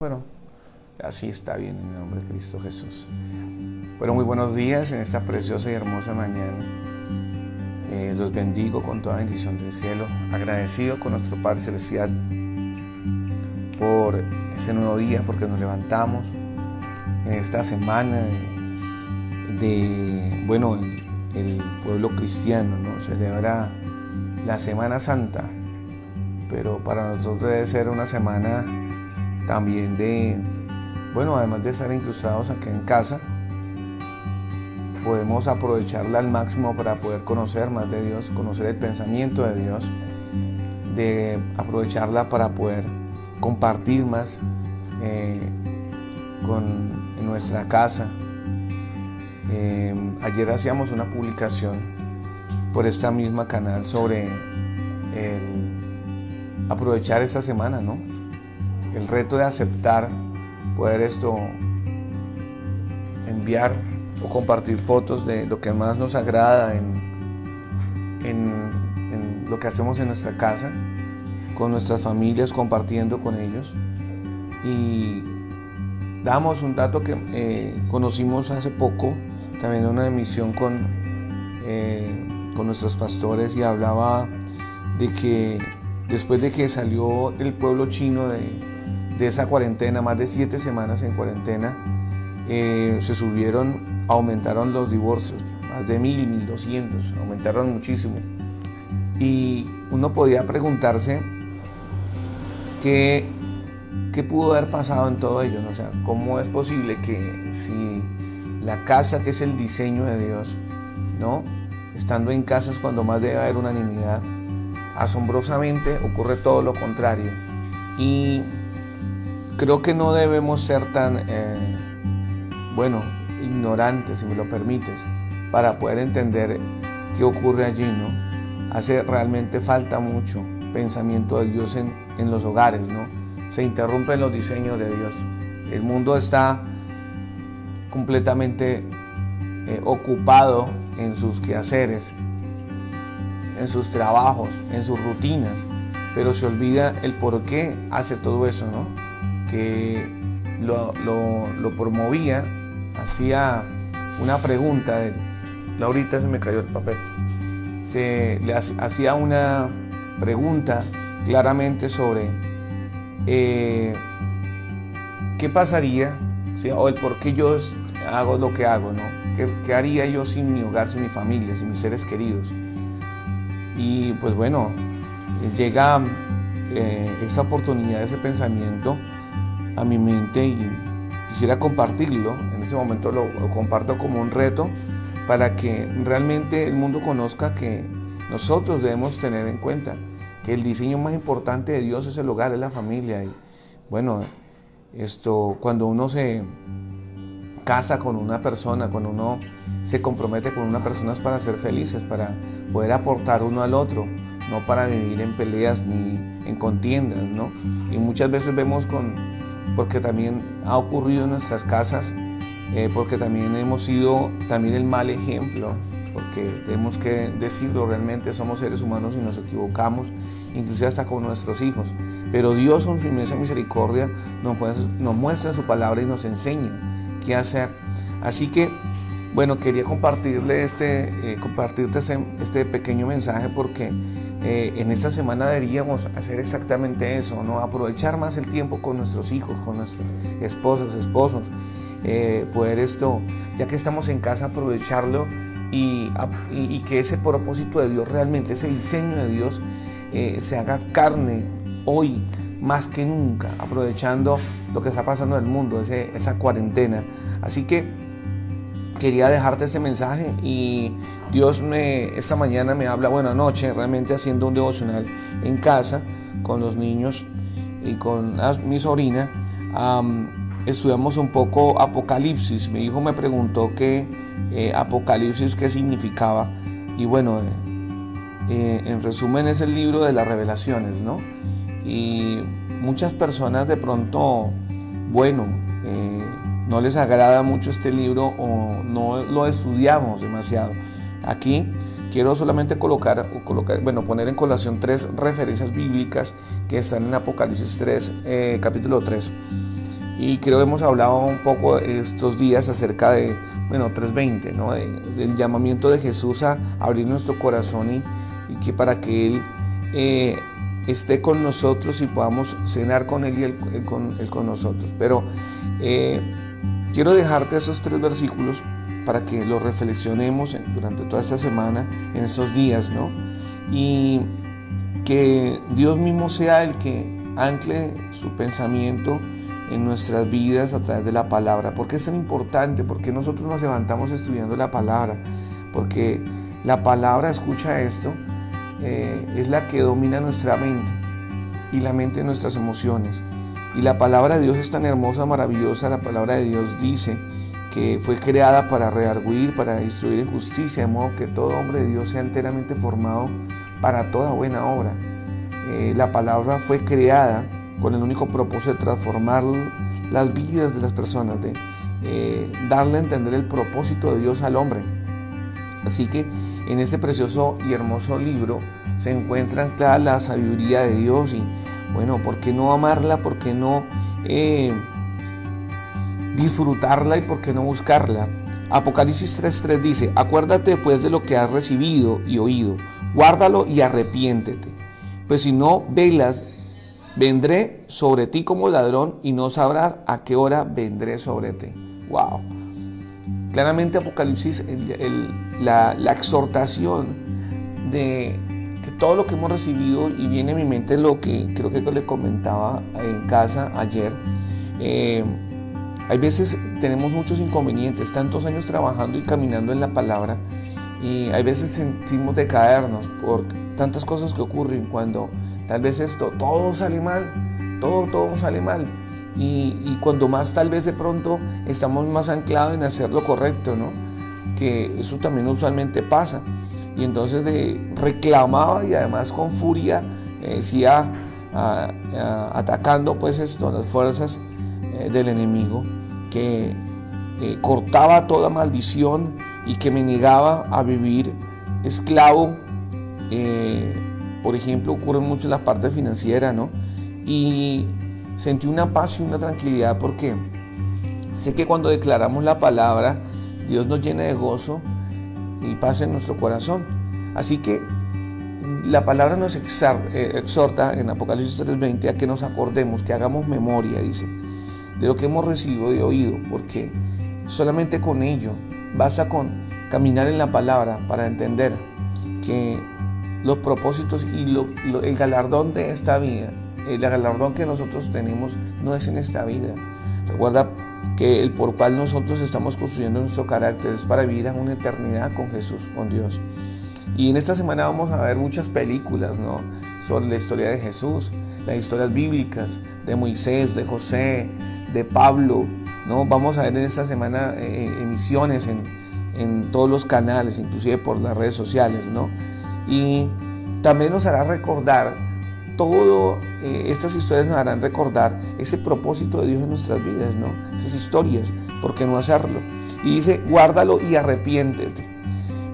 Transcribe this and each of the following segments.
Bueno, así está bien en el nombre de Cristo Jesús. Bueno, muy buenos días en esta preciosa y hermosa mañana. Los bendigo con toda bendición del cielo, agradecido con nuestro Padre Celestial por este nuevo día, porque nos levantamos en esta semana el pueblo cristiano, ¿no? Celebra la Semana Santa, pero para nosotros debe ser una semana también además de estar incrustados aquí en casa, podemos aprovecharla al máximo para poder conocer más de Dios, conocer el pensamiento de Dios, de aprovecharla para poder compartir más en nuestra casa. Ayer hacíamos una publicación por esta misma canal sobre aprovechar esta semana, ¿no? El reto de aceptar, poder enviar o compartir fotos de lo que más nos agrada en lo que hacemos en nuestra casa, con nuestras familias, compartiendo con ellos. Y damos un dato que conocimos hace poco, también en una emisión con nuestros pastores, y hablaba de que después de que salió el pueblo chino de esa cuarentena, más de 7 semanas en cuarentena, aumentaron los divorcios, más de 1,200, aumentaron muchísimo. Y uno podía preguntarse qué pudo haber pasado en todo ello, ¿no? O sea, ¿cómo es posible que si la casa, que es el diseño de Dios, ¿no? Estando en casa es cuando más debe haber unanimidad, asombrosamente ocurre todo lo contrario? Y creo que no debemos ser tan ignorantes, si me lo permites, para poder entender qué ocurre allí, ¿no? Hace realmente falta mucho pensamiento de Dios en los hogares, ¿no? Se interrumpen los diseños de Dios. El mundo está completamente ocupado en sus quehaceres, en sus trabajos, en sus rutinas, pero se olvida el por qué hace todo eso, ¿no? Que lo promovía, hacía una pregunta Laurita, se me cayó el papel. Hacía una pregunta claramente sobre qué pasaría, ¿sí? O el por qué yo hago lo que hago, ¿no? ¿Qué haría yo sin mi hogar, sin mi familia, sin mis seres queridos? Y pues bueno, llega esa oportunidad, ese pensamiento a mi mente, y quisiera compartirlo. En ese momento lo comparto como un reto para que realmente el mundo conozca que nosotros debemos tener en cuenta que el diseño más importante de Dios es el hogar, es la familia. Y bueno, cuando uno se casa con una persona, cuando uno se compromete con una persona, es para ser felices, para poder aportar uno al otro, no para vivir en peleas ni en contiendas, ¿no? Y muchas veces vemos porque también ha ocurrido en nuestras casas, porque también hemos sido también el mal ejemplo, porque tenemos que decirlo, realmente somos seres humanos y nos equivocamos, inclusive hasta con nuestros hijos. Pero Dios, con su inmensa misericordia, nos muestra en su palabra y nos enseña qué hacer. Así que, bueno, quería compartirte este pequeño mensaje, porque en esta semana deberíamos hacer exactamente eso, ¿no? Aprovechar más el tiempo con nuestros hijos, con nuestras esposos, poder ya que estamos en casa, aprovecharlo y que ese propósito de Dios, realmente ese diseño de Dios, se haga carne hoy más que nunca, aprovechando lo que está pasando en el mundo, esa cuarentena. Así que quería dejarte este mensaje, y Dios esta mañana me habla, anoche, realmente haciendo un devocional en casa con los niños y con mi sobrina. Estudiamos un poco Apocalipsis. Mi hijo me preguntó Apocalipsis qué significaba, y bueno, en resumen es el libro de las revelaciones, ¿no? Y muchas personas de pronto, no les agrada mucho este libro, o no lo estudiamos demasiado. Aquí quiero solamente poner en colación 3 referencias bíblicas que están en Apocalipsis 3, capítulo 3. Y creo que hemos hablado un poco estos días acerca de, 3:20, ¿no? Del llamamiento de Jesús a abrir nuestro corazón y que para que Él esté con nosotros y podamos cenar con Él y Él con nosotros. Pero quiero dejarte esos 3 versículos para que los reflexionemos durante toda esta semana, en estos días, ¿no? Y que Dios mismo sea el que ancle su pensamiento en nuestras vidas a través de la palabra. ¿Por qué es tan importante? Porque nosotros nos levantamos estudiando la palabra, porque la palabra, escucha esto, es la que domina nuestra mente y la mente de nuestras emociones. Y la palabra de Dios es tan hermosa, maravillosa. La palabra de Dios dice que fue creada para redarguir, para instruir en justicia, de modo que todo hombre de Dios sea enteramente formado para toda buena obra. La palabra fue creada con el único propósito de transformar las vidas de las personas, de darle a entender el propósito de Dios al hombre. Así que en este precioso y hermoso libro se encuentra anclada la sabiduría de Dios y bueno, ¿por qué no amarla? ¿Por qué no disfrutarla y por qué no buscarla? Apocalipsis 3:3 dice: acuérdate pues de lo que has recibido y oído, guárdalo y arrepiéntete, pues si no velas, vendré sobre ti como ladrón y no sabrás a qué hora vendré sobre ti. Wow. Claramente Apocalipsis, la exhortación de que todo lo que hemos recibido, y viene a mi mente lo que creo que le comentaba en casa ayer. Hay veces tenemos muchos inconvenientes, tantos años trabajando y caminando en la palabra, y hay veces sentimos decaernos por tantas cosas que ocurren cuando tal vez todo sale mal, todo sale mal. Y cuando más tal vez de pronto estamos más anclados en hacer lo correcto, ¿no? Que eso también usualmente pasa. Y entonces reclamaba y además con furia decía, atacando pues las fuerzas del enemigo, que cortaba toda maldición y que me negaba a vivir esclavo. Por ejemplo, ocurre mucho en la parte financiera, ¿no? Y sentí una paz y una tranquilidad porque sé que cuando declaramos la palabra, Dios nos llena de gozo y paz en nuestro corazón. Así que la palabra nos exhorta en Apocalipsis 3:20 a que nos acordemos, que hagamos memoria, dice, de lo que hemos recibido y oído, porque solamente con ello basta con caminar en la palabra para entender que los propósitos y el galardón de esta vida, el galardón que nosotros tenemos no es en esta vida. Recuerda que el por cual nosotros estamos construyendo nuestro carácter es para vivir en una eternidad con Jesús, con Dios. Y en esta semana vamos a ver muchas películas, ¿no?, sobre la historia de Jesús, las historias bíblicas de Moisés, de José, de Pablo, ¿no? Vamos a ver en esta semana emisiones en todos los canales, inclusive por las redes sociales, ¿no? Y también nos hará recordar estas historias nos harán recordar ese propósito de Dios en nuestras vidas, ¿no? Esas historias, ¿por qué no hacerlo? Y dice, guárdalo y arrepiéntete.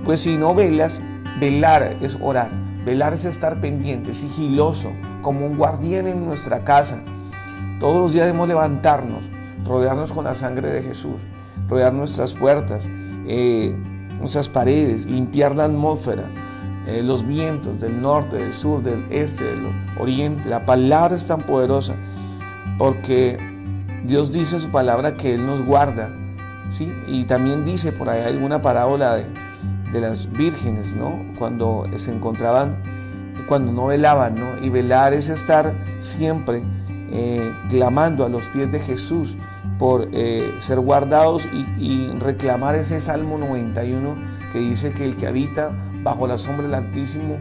Pues si no velas, velar es orar, velar es estar pendiente, sigiloso, como un guardián en nuestra casa. Todos los días debemos levantarnos, rodearnos con la sangre de Jesús, rodear nuestras puertas, nuestras paredes, limpiar la atmósfera, los vientos del norte, del sur, del este, del oriente. La palabra es tan poderosa porque Dios dice en su palabra que Él nos guarda, ¿sí? Y también dice por ahí alguna parábola de las vírgenes, ¿no? Cuando se encontraban, cuando no velaban, ¿no? Y velar es estar siempre clamando a los pies de Jesús por ser guardados y reclamar ese Salmo 91 que dice que el que habita bajo la sombra del Altísimo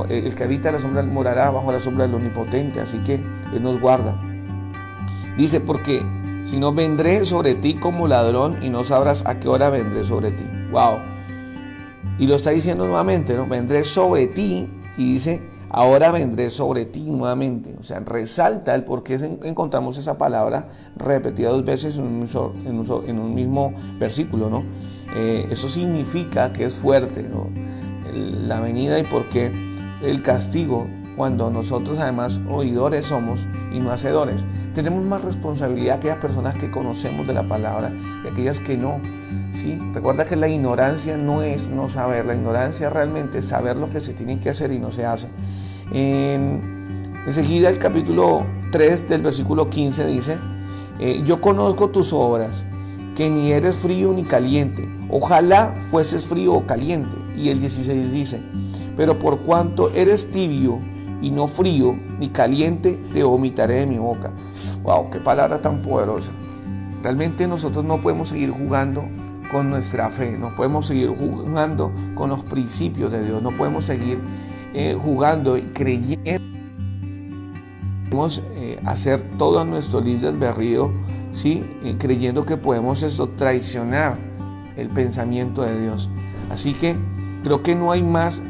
el que habita la sombra morará bajo la sombra del Omnipotente. Así que Él nos guarda. Dice, porque si no, vendré sobre ti como ladrón y no sabrás a qué hora vendré sobre ti. Wow. Y lo está diciendo nuevamente, ¿no? Vendré sobre ti, y dice, ahora vendré sobre ti nuevamente. O sea, resalta el por qué encontramos esa palabra repetida 2 veces en un mismo versículo, ¿no? Eso significa que es fuerte, ¿no?, la venida, y por qué el castigo cuando nosotros además oidores somos y no hacedores. Tenemos más responsabilidad aquellas personas que conocemos de la palabra y aquellas que no. ¿Sí? Recuerda que la ignorancia no es no saber, la ignorancia realmente es saber lo que se tiene que hacer y no se hace. Enseguida el capítulo 3 del versículo 15 dice, yo conozco tus obras, que ni eres frío ni caliente. Ojalá fueses frío o caliente. Y el 16 dice, pero por cuanto eres tibio y no frío ni caliente, te vomitaré de mi boca. ¡Wow! ¡Qué palabra tan poderosa! Realmente nosotros no podemos seguir jugando con nuestra fe, no podemos seguir jugando con los principios de Dios, no podemos seguir jugando y creyendo. Podemos hacer todo nuestro libre albedrío, ¿sí? Creyendo que podemos traicionar el pensamiento de Dios. Así que creo que no hay más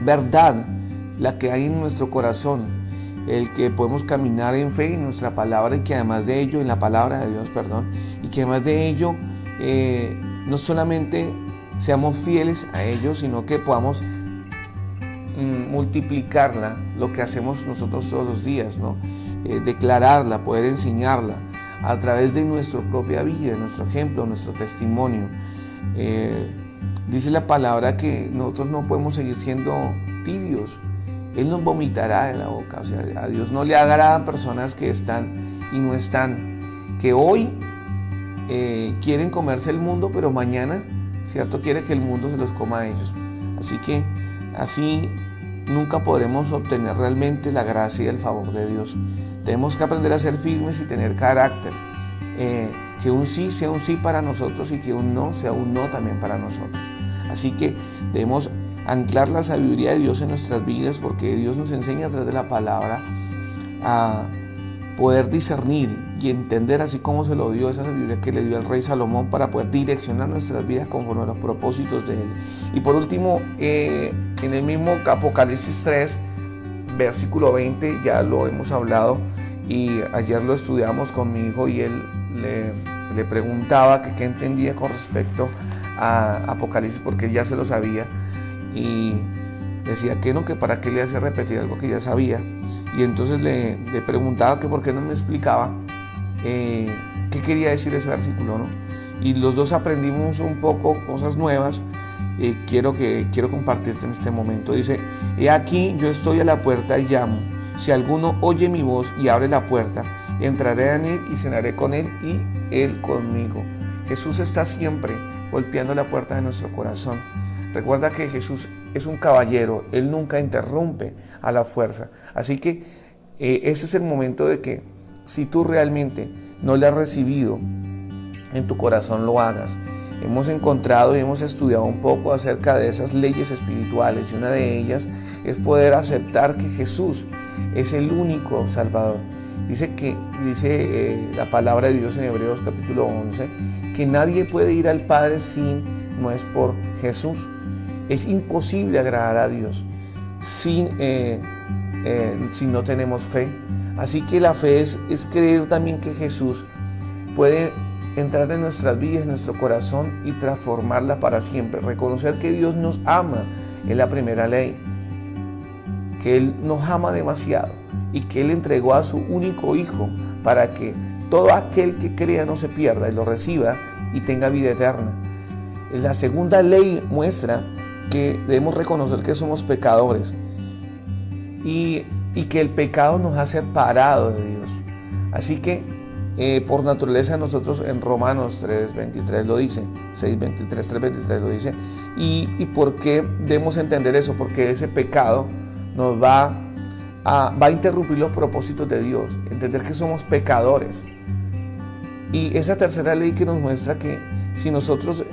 verdad la que hay en nuestro corazón, el que podemos caminar en fe en nuestra palabra y que además de ello, en la palabra de Dios, y que además de ello no solamente seamos fieles a ello, sino que podamos multiplicarla, lo que hacemos nosotros todos los días, ¿no? Declararla, poder enseñarla a través de nuestra propia vida, nuestro ejemplo, nuestro testimonio. Dice la palabra que nosotros no podemos seguir siendo tibios. Él nos vomitará de la boca. O sea, a Dios no le agradan personas que están y no están, que hoy quieren comerse el mundo, pero mañana, ¿cierto?, quiere que el mundo se los coma a ellos. Así que así nunca podremos obtener realmente la gracia y el favor de Dios. Tenemos que aprender a ser firmes y tener carácter. Que un sí sea un sí para nosotros y que un no sea un no también para nosotros. Así que debemos anclar la sabiduría de Dios en nuestras vidas, porque Dios nos enseña a través de la palabra a poder discernir y entender, así como se lo dio esa sabiduría que le dio al rey Salomón, para poder direccionar nuestras vidas conforme a los propósitos de Él. Y por último, en el mismo Apocalipsis 3, versículo 20, ya lo hemos hablado y ayer lo estudiamos con mi hijo y él le preguntaba que qué entendía con respecto a Apocalipsis, porque él ya se lo sabía y decía que no, que para qué le hacía repetir algo que ya sabía. Y entonces le preguntaba que por qué no me explicaba qué quería decir ese versículo, ¿no? Y los dos aprendimos un poco cosas nuevas. Quiero compartirte en este momento. Dice, he aquí yo estoy a la puerta y llamo. Si alguno oye mi voz y abre la puerta, entraré en él y cenaré con él y él conmigo. Jesús está siempre golpeando la puerta de nuestro corazón. Recuerda que Jesús es un caballero, Él nunca interrumpe a la fuerza. Así que ese es el momento de que si tú realmente no le has recibido en tu corazón, lo hagas. Hemos encontrado y hemos estudiado un poco acerca de esas leyes espirituales y una de ellas es poder aceptar que Jesús es el único Salvador. Dice la palabra de Dios en Hebreos capítulo 11 que nadie puede ir al Padre no es por Jesús. Es imposible agradar a Dios si no tenemos fe. Así que la fe es creer también que Jesús puede entrar en nuestras vidas, en nuestro corazón y transformarla para siempre. Reconocer que Dios nos ama es la primera ley, que Él nos ama demasiado y que Él entregó a su único Hijo para que todo aquel que crea no se pierda y lo reciba y tenga vida eterna. La segunda ley muestra que debemos reconocer que somos pecadores y que el pecado nos ha separado de Dios. Así que por naturaleza nosotros en Romanos 3:23 lo dice, 6:23, 3:23 lo dice. ¿Y por qué debemos entender eso? Porque ese pecado nos va a interrumpir los propósitos de Dios, entender que somos pecadores. Y esa tercera ley que nos muestra que si nosotros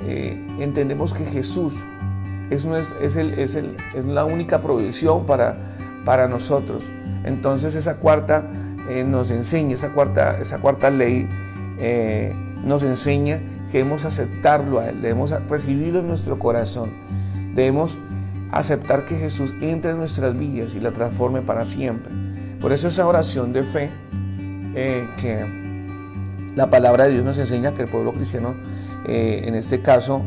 entendemos que Jesús es la única provisión para nosotros, entonces esa cuarta nos enseña, esa cuarta ley nos enseña que debemos aceptarlo a Él, debemos recibirlo en nuestro corazón, debemos aceptar que Jesús entre en nuestras vidas y la transforme para siempre. Por eso esa oración de fe que la palabra de Dios nos enseña, que el pueblo cristiano en este caso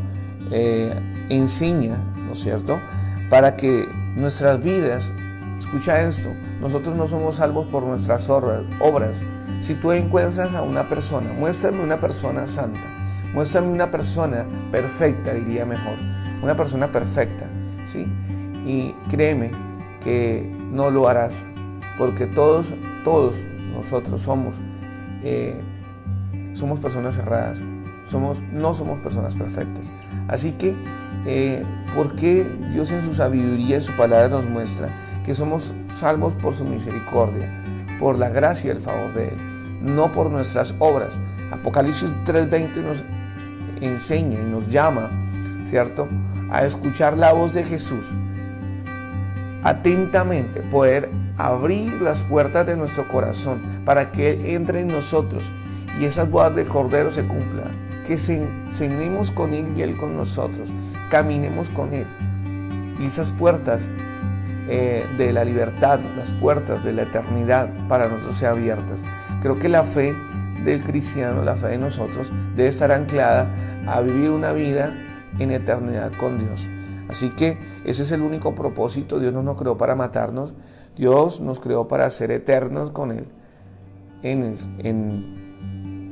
enseña, ¿no es cierto?, para que Nuestras vidas, escucha esto, nosotros no somos salvos por nuestras obras. Si tú encuentras a una persona, muéstrame una persona santa, muéstrame una persona perfecta, diría mejor, una persona perfecta, ¿sí? Y créeme que no lo harás, porque todos nosotros somos personas erradas, no somos personas perfectas. Así que, ¿por qué Dios en su sabiduría, en su palabra nos muestra que somos salvos por su misericordia, por la gracia y el favor de Él, no por nuestras obras? Apocalipsis 3:20 nos enseña y nos llama, ¿cierto?, a escuchar la voz de Jesús atentamente, poder abrir las puertas de nuestro corazón para que Él entre en nosotros y esas bodas del Cordero se cumplan, que cenemos con Él y Él con nosotros, caminemos con Él, y esas puertas de la libertad, las puertas de la eternidad para nosotros sean abiertas. Creo que la fe del cristiano, la fe de nosotros, debe estar anclada a vivir una vida en eternidad con Dios. Así que ese es el único propósito. Dios no nos creó para matarnos, Dios nos creó para ser eternos con Él, en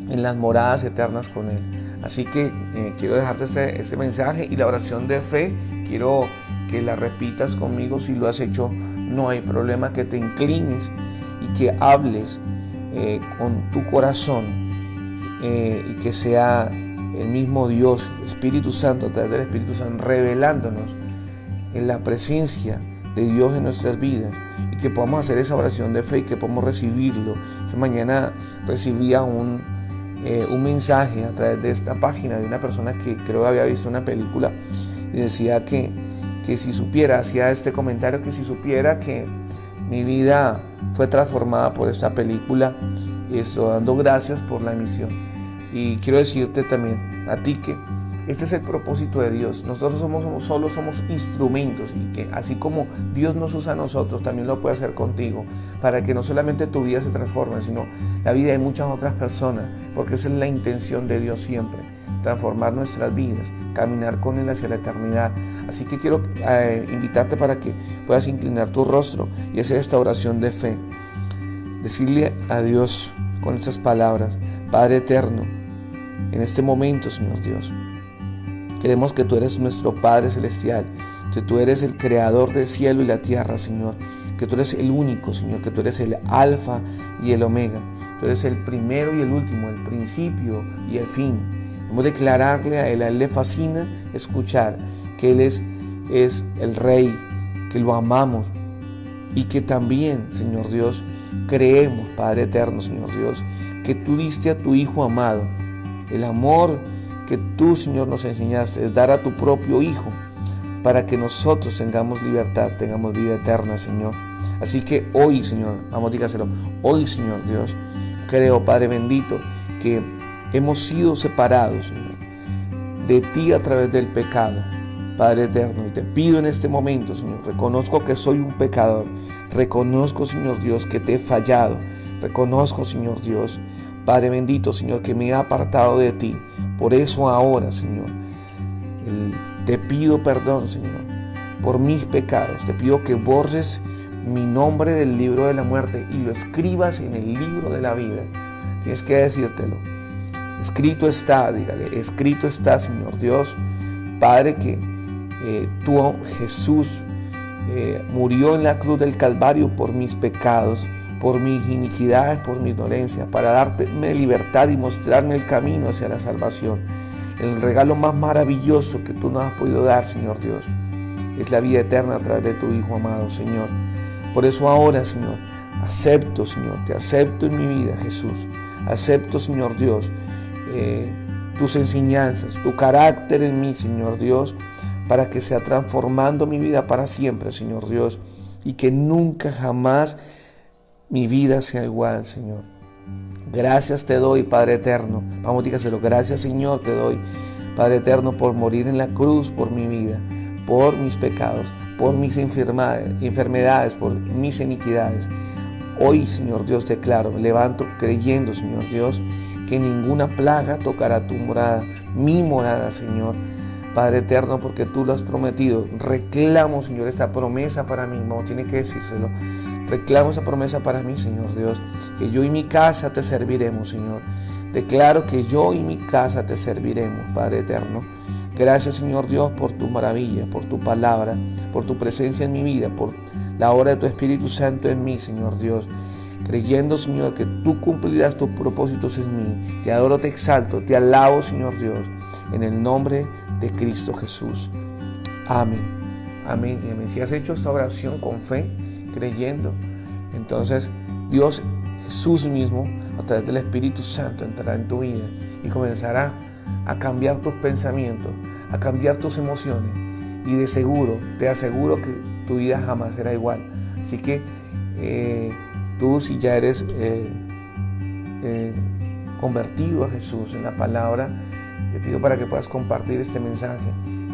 las moradas eternas con Él. Así que quiero dejarte este mensaje y la oración de fe. Quiero que la repitas conmigo. Si lo has hecho, no hay problema, que te inclines y que hables con tu corazón, y que sea el mismo Dios, el Espíritu Santo, a través del Espíritu Santo, revelándonos en la presencia de Dios en nuestras vidas, y que podamos hacer esa oración de fe y que podamos recibirlo. Esta mañana recibía un mensaje a través de esta página de una persona que creo que había visto una película y decía que si supiera, hacía este comentario, que si supiera que mi vida fue transformada por esta película, y estoy dando gracias por la emisión. Y quiero decirte también a ti que este es el propósito de Dios. Nosotros solo somos instrumentos, y que así como Dios nos usa a nosotros, también lo puede hacer contigo, para que no solamente tu vida se transforme, sino la vida de muchas otras personas, porque esa es la intención de Dios siempre, transformar nuestras vidas, caminar con Él hacia la eternidad. Así que quiero invitarte para que puedas inclinar tu rostro y hacer esta oración de fe. Decirle a Dios con estas palabras: Padre eterno, en este momento, Señor Dios, queremos que tú eres nuestro Padre Celestial, que tú eres el Creador del cielo y la tierra, Señor, que tú eres el único, Señor, que tú eres el Alfa y el Omega, tú eres el primero y el último, el principio y el fin. Vamos a declararle a Él le fascina escuchar que Él es el Rey, que lo amamos, y que también, Señor Dios, creemos, Padre eterno, Señor Dios, que tú diste a tu Hijo amado. El amor que tú, Señor, nos enseñaste es dar a tu propio Hijo para que nosotros tengamos libertad, tengamos vida eterna, Señor. Así que hoy, Señor, vamos, dígaselo, hoy, Señor Dios, creo, Padre bendito, que hemos sido separados, Señor, de ti a través del pecado, Padre eterno. Y te pido en este momento, Señor, reconozco que soy un pecador, reconozco, Señor Dios, que te he fallado, reconozco, Señor Dios, Padre bendito, Señor, que me he apartado de ti. Por eso ahora, Señor, te pido perdón, Señor, por mis pecados. Te pido que borres mi nombre del libro de la muerte y lo escribas en el libro de la vida. Tienes que decírtelo. Escrito está, dígale, escrito está, Señor Dios, Padre, que tú, Jesús, murió en la cruz del Calvario por mis pecados, por mis iniquidades, por mis dolencias, para darme libertad y mostrarme el camino hacia la salvación. El regalo más maravilloso que tú nos has podido dar, Señor Dios, es la vida eterna a través de tu Hijo amado, Señor. Por eso ahora, Señor, acepto, Señor, te acepto en mi vida, Jesús. Acepto, Señor Dios, tus enseñanzas, tu carácter en mí, Señor Dios, para que sea transformando mi vida para siempre, Señor Dios, y que nunca jamás mi vida sea igual, Señor. Gracias te doy, Padre eterno. Vamos, dígaselo. Gracias, Señor, te doy, Padre eterno, por morir en la cruz por mi vida, por mis pecados, por mis enfermedades, por mis iniquidades. Hoy, Señor Dios, declaro, me levanto creyendo, Señor Dios, que ninguna plaga tocará tu morada, mi morada, Señor. Padre eterno, porque tú lo has prometido. Reclamo, Señor, esta promesa para mí. No tiene que decírselo. Reclamo esa promesa para mí, Señor Dios, que yo y mi casa te serviremos, Señor. Declaro que yo y mi casa te serviremos, Padre eterno. Gracias, Señor Dios, por tu maravilla, por tu palabra, por tu presencia en mi vida, por la obra de tu Espíritu Santo en mí, Señor Dios. Creyendo, Señor, que tú cumplirás tus propósitos en mí. Te adoro, te exalto, te alabo, Señor Dios, en el nombre de Cristo Jesús. Amén. Amén. Y amén. Si has hecho esta oración con fe, creyendo, entonces Dios, Jesús mismo, a través del Espíritu Santo, entrará en tu vida y comenzará a cambiar tus pensamientos, a cambiar tus emociones, y de seguro, te aseguro que tu vida jamás será igual. Así que tú, si ya eres convertido a Jesús en la palabra, te pido para que puedas compartir este mensaje,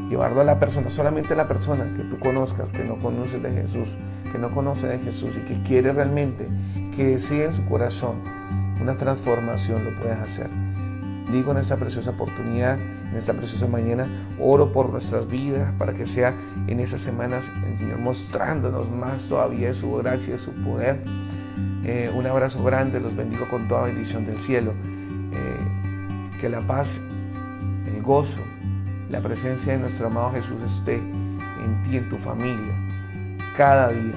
llevarlo a la persona, solamente a la persona que tú conozcas, que no conoce de Jesús, que no conoce de Jesús y que quiere realmente, que desea en su corazón una transformación, lo puedes hacer. Digo, en esta preciosa oportunidad, en esta preciosa mañana, oro por nuestras vidas para que sea en esas semanas el Señor mostrándonos más todavía de su gracia y de su poder. Un abrazo grande, los bendigo con toda bendición del cielo. Que la paz, el gozo, la presencia de nuestro amado Jesús esté en ti, en tu familia, cada día.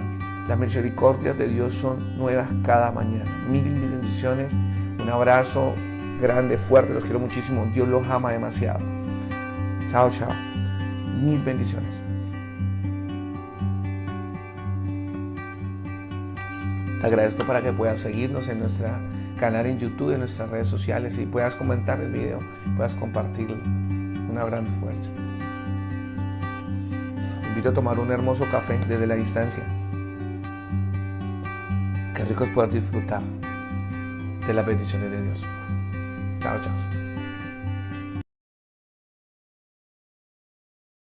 Las misericordias de Dios son nuevas cada mañana. Mil bendiciones, un abrazo grande, fuerte, los quiero muchísimo. Dios los ama demasiado. Chao, chao. Mil bendiciones. Te agradezco para que puedas seguirnos en nuestro canal en YouTube, en nuestras redes sociales, y puedas comentar el video, puedas compartirlo. Un abrazo fuerte. Te invito a tomar un hermoso café desde la distancia. Qué rico es poder disfrutar de las bendiciones de Dios. Chao, chao.